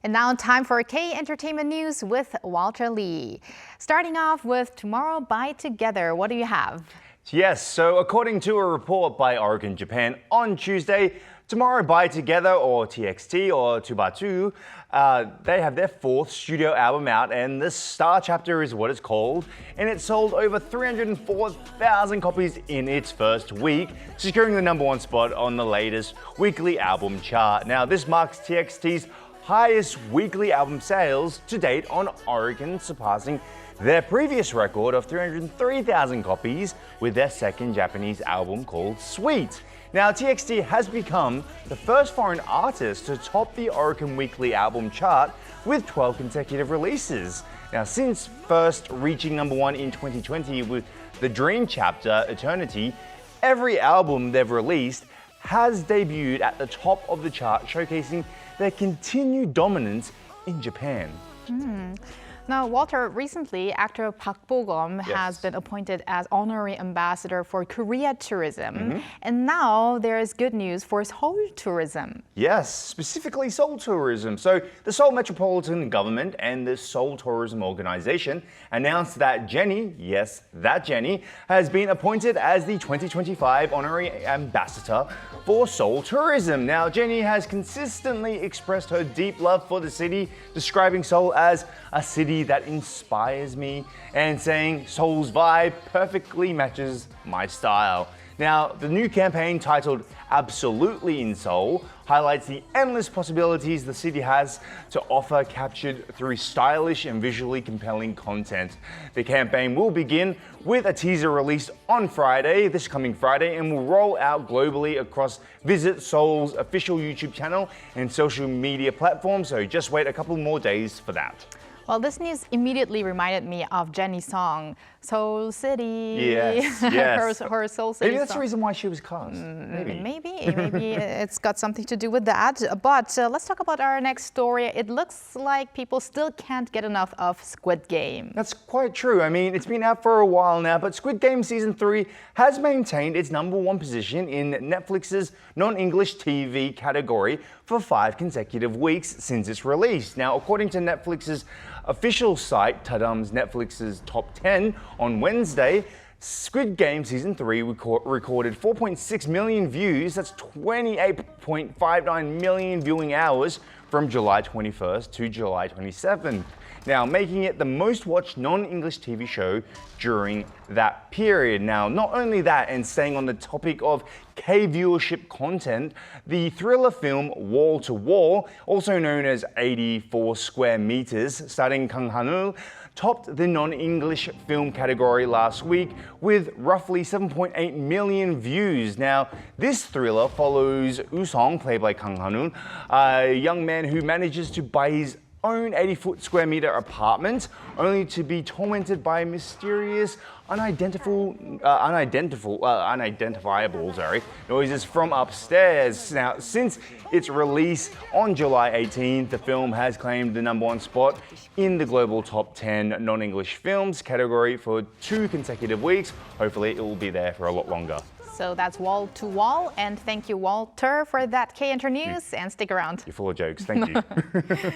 And now time for K Entertainment News with Walter Lee. Starting off with Tomorrowubaituge더. What do you have? Yes, so according to a report by Oricon Japan on Tuesday, Tomorrowubaituge더 or TXT or Tubatu, they have their fourth studio album out, and the Star Chapter is what it's called, and it sold over 304,000 copies in its first week, securing the #1 spot on the latest weekly album chart. Now, this marks TXT's highest weekly album sales to date on Oricon, surpassing their previous record of 303,000 copies with their second Japanese album called Sweet. Now, TXT has become the first foreign artist to top the Oricon weekly album chart with 12 consecutive releases. Now, since first reaching #1 in 2020 with the Dream Chapter, Eternity, every album they've released has debuted at the top of the chart, showcasing their continued dominance in Japan. Now, Walter, recently, actor Park Bo-gum has been appointed as Honorary Ambassador for Korea Tourism. And now there is good news for Seoul Tourism. Yes, specifically Seoul Tourism. So the Seoul Metropolitan Government and the Seoul Tourism Organisation announced that Jennie, yes, that Jennie, has been appointed as the 2025 Honorary Ambassador for Seoul Tourism. Now, Jennie has consistently expressed her deep love for the city, describing Seoul as a city that inspires me and saying Seoul's vibe perfectly matches my style. Now, the new campaign titled Absolutely in Seoul highlights the endless possibilities the city has to offer, captured through stylish and visually compelling content. The campaign will begin with a teaser released on Friday, this coming Friday, and will roll out globally across Visit Seoul's official YouTube channel and social media platforms, so just wait a couple more days for that. Well, this news immediately reminded me of Jennie's song, Seoul City. Yes, yes. her Seoul City Maybe that's song. the reason why she was cast. Maybe it's got something to do with that. But let's talk about our next story. It looks like people still can't get enough of Squid Game. That's quite true. I mean, it's been out for a while now, but Squid Game Season 3 has maintained its #1 position in Netflix's non-English TV category for 5 consecutive weeks since its release. Now, according to Netflix's official site, Tudum's Netflix's Top 10, on Wednesday, Squid Game Season 3 recorded 4.6 million views, that's 28.59 million viewing hours from July 21st to July 27th. Now, making it the most watched non-English TV show during that period. Now, not only that, and staying on the topic of K-viewership content, the thriller film Wall to Wall, also known as 84 Square Meters, starring Kang Han-woo, topped the non-English film category last week with roughly 7.8 million views. Now, this thriller follows Woo-sung, played by Kang Han-woo, a young man who manages to buy his own 80 square meter apartment, only to be tormented by mysterious, unidentifiable noises from upstairs. Now, since its release on July 18th, the film has claimed the #1 spot in the global top 10 non-English films category for 2 consecutive weeks. Hopefully, it will be there for a lot longer. So that's Wall to Wall, and thank you, Walter, for that K Enter News, and stick around. You're full of jokes. Thank you.